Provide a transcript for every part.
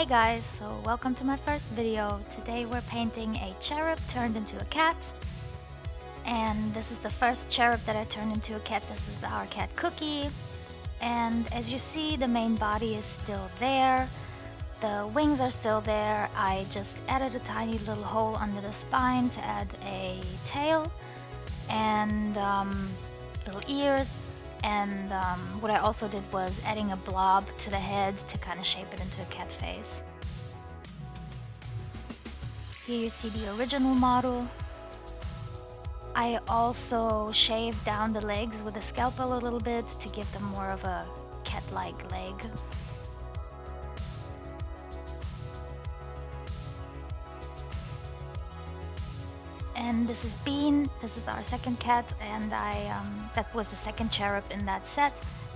guys, so welcome to my first video. Today we're painting a cherub turned into a cat. And this is the first cherub that I turned into a cat. This is our cat Cookie. And as you see, the main body is still there. The wings are still there. I just added a tiny little hole under the spine to add a tail and little ears. And what I also did was adding a blob to the head to kind of shape it into a cat face. Here you see the original model. I also shaved down the legs with a scalpel a little bit to give them more of a cat-like leg. And this is Bean. This is our second cat, and that was the second cherub in that set,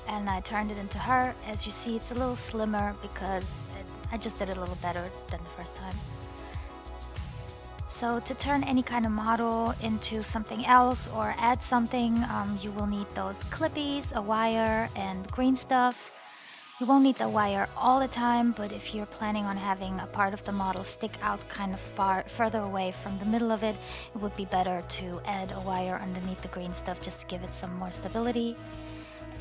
and I turned it into her. As you see, it's a little slimmer because I just did it a little better than the first time. So to turn any kind of model into something else or add something, you will need those clippies, a wire, and green stuff. You won't need the wire all the time, but if you're planning on having a part of the model stick out kind of further away from the middle of it, it would be better to add a wire underneath the green stuff just to give it some more stability.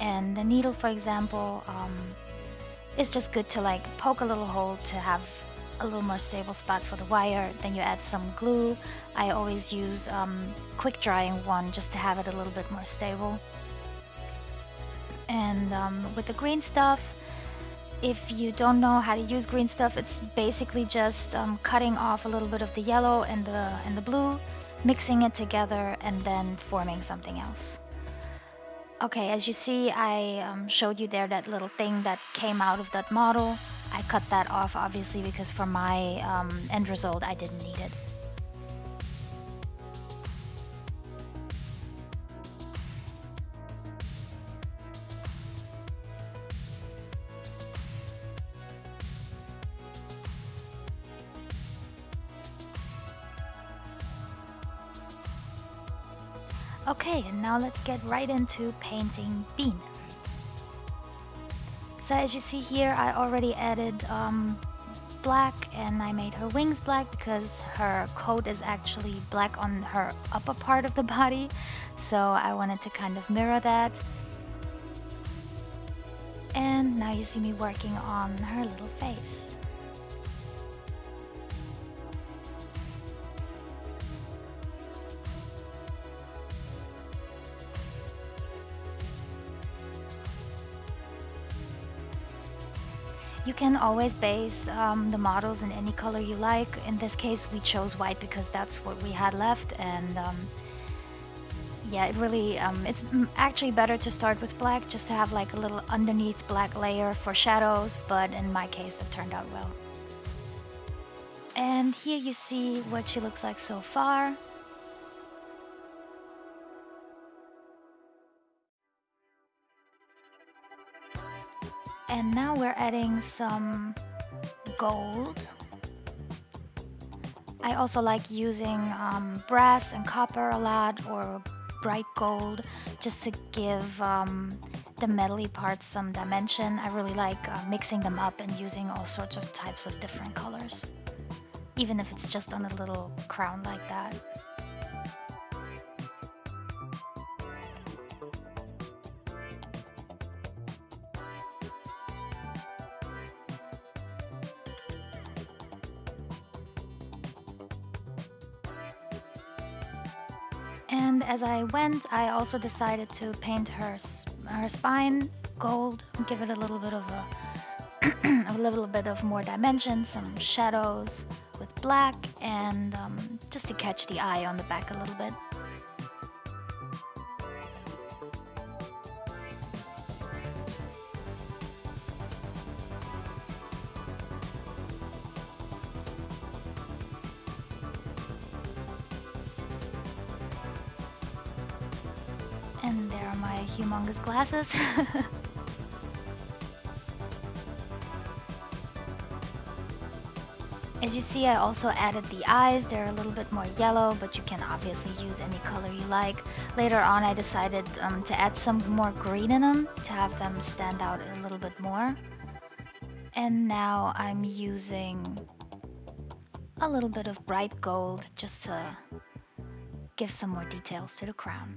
And the needle, for example, is just good to like poke a little hole to have a little more stable spot for the wire. Then you add some glue. I always use quick drying one just to have it a little bit more stable. And with the green stuff, if you don't know how to use green stuff, it's basically just cutting off a little bit of the yellow and the blue, mixing it together, and then forming something else. Okay, as you see, I showed you there that little thing that came out of that model. I cut that off, obviously, because for my end result, I didn't need it. Okay, and now let's get right into painting Bean. So as you see here, I already added black, and I made her wings black because her coat is actually black on her upper part of the body. So I wanted to kind of mirror that. And now you see me working on her little face. You can always base the models in any color you like. In this case, we chose white because that's what we had left, and yeah, it really it's actually better to start with black just to have like a little underneath black layer for shadows, but in my case that turned out well. And here you see what she looks like so far. And now we're adding some gold. I also like using brass and copper a lot, or bright gold, just to give the metally parts some dimension. I really like mixing them up and using all sorts of types of different colors, even if it's just on a little crown like that. And as I went, I also decided to paint her spine gold, give it a little bit of a little bit of more dimension, some shadows with black, and just to catch the eye on the back a little bit. And there are my humongous glasses. As you see, I also added the eyes. They're a little bit more yellow, but you can obviously use any color you like. Later on, I decided to add some more green in them to have them stand out a little bit more. And now I'm using a little bit of bright gold just to give some more details to the crown.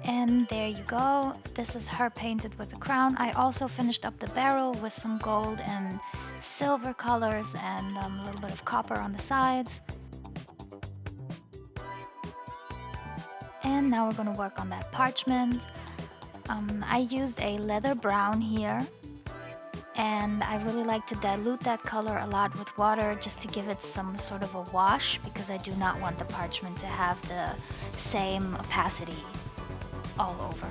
And there you go. This is her painted with the crown. I also finished up the barrel with some gold and silver colors and a little bit of copper on the sides. And now we're going to work on that parchment. I used a leather brown here, and I really like to dilute that color a lot with water just to give it some sort of a wash, because I do not want the parchment to have the same opacity all over.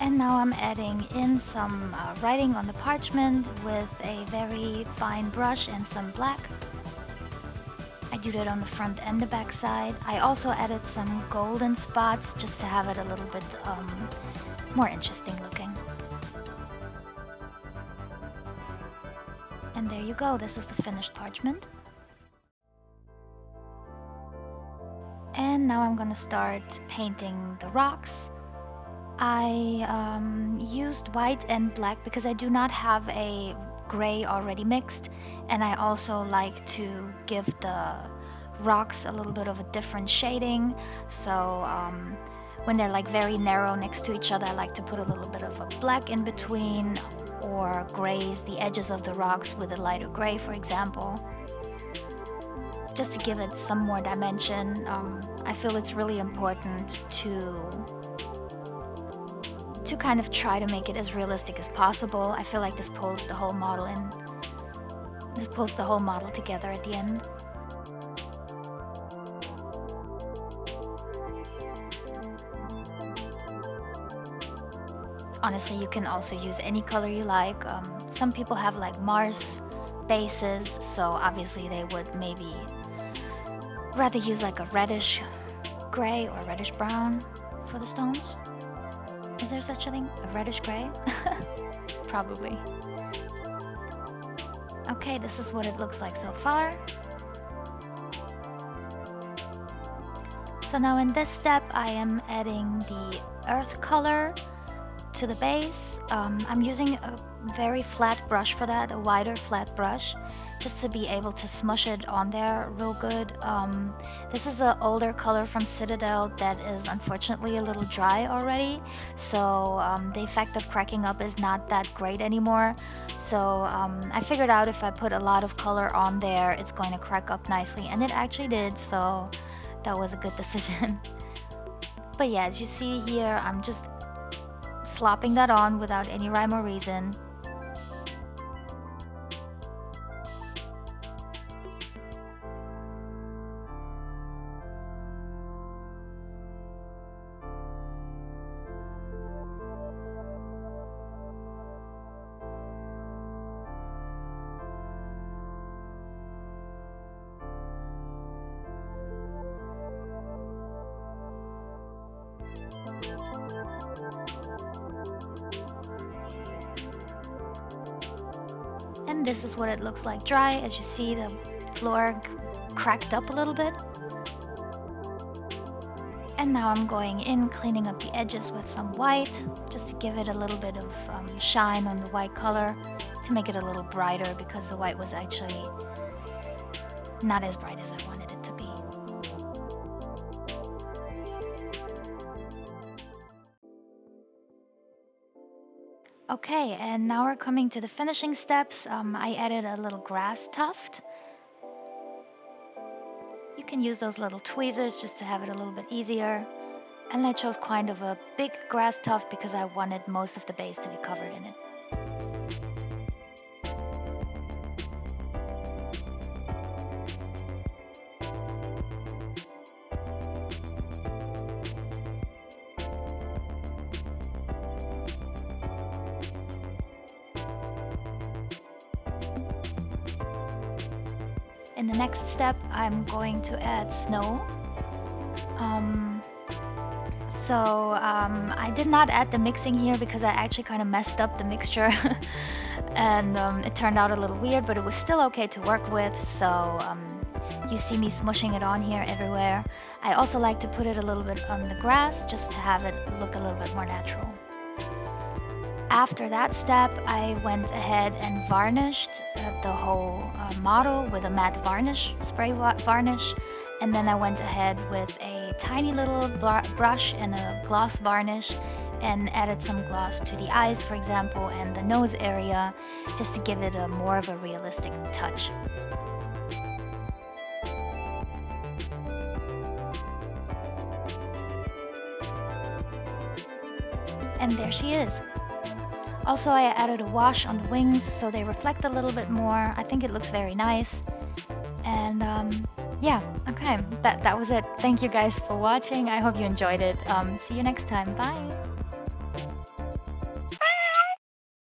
And now I'm adding in some writing on the parchment with a very fine brush and some black. I do that on the front and the back side. I also added some golden spots just to have it a little bit more interesting looking. And there you go, this is the finished parchment. And now I'm gonna start painting the rocks. I used white and black because I do not have a gray already mixed, and I also like to give the rocks a little bit of a different shading. So when they're like very narrow next to each other, I like to put a little bit of a black in between, or graze the edges of the rocks with a lighter gray, for example, just to give it some more dimension. I feel it's really important to kind of try to make it as realistic as possible. I feel like this pulls the whole model in. This pulls the whole model together at the end. Honestly, you can also use any color you like. Some people have like Mars bases, so obviously they would maybe rather use like a reddish gray or reddish brown for the stones. Is there such a thing? A reddish gray? Probably. Okay, this is what it looks like so far. So now in this step, I am adding the earth color to the base. I'm using a very flat brush for that, a wider flat brush, just to be able to smush it on there real good. This is an older color from Citadel that is unfortunately a little dry already, so the effect of cracking up is not that great anymore. So I figured out if I put a lot of color on there, it's going to crack up nicely, and it actually did, so that was a good decision. But yeah, as you see here, I'm just slopping that on without any rhyme or reason. And this is what it looks like dry. As you see, the floor cracked up a little bit. And now I'm going in, cleaning up the edges with some white, just to give it a little bit of shine on the white color, to make it a little brighter, because the white was actually not as bright as I wanted it to be. Okay, and now we're coming to the finishing steps. I added a little grass tuft. You can use those little tweezers just to have it a little bit easier. And I chose kind of a big grass tuft because I wanted most of the base to be covered in it. In the next step, I'm going to add snow. I did not add the mixing here because I actually kind of messed up the mixture and it turned out a little weird, but it was still okay to work with. You see me smushing it on here everywhere. I also like to put it a little bit on the grass just to have it look a little bit more natural. After that step, I went ahead and varnished the whole model with a matte varnish, spray varnish. And then I went ahead with a tiny little brush and a gloss varnish and added some gloss to the eyes, for example, and the nose area, just to give it a more of a realistic touch. And there she is. Also, I added a wash on the wings so they reflect a little bit more. I think it looks very nice. And yeah, okay, that was it. Thank you guys for watching. I hope you enjoyed it. See you next time. Bye.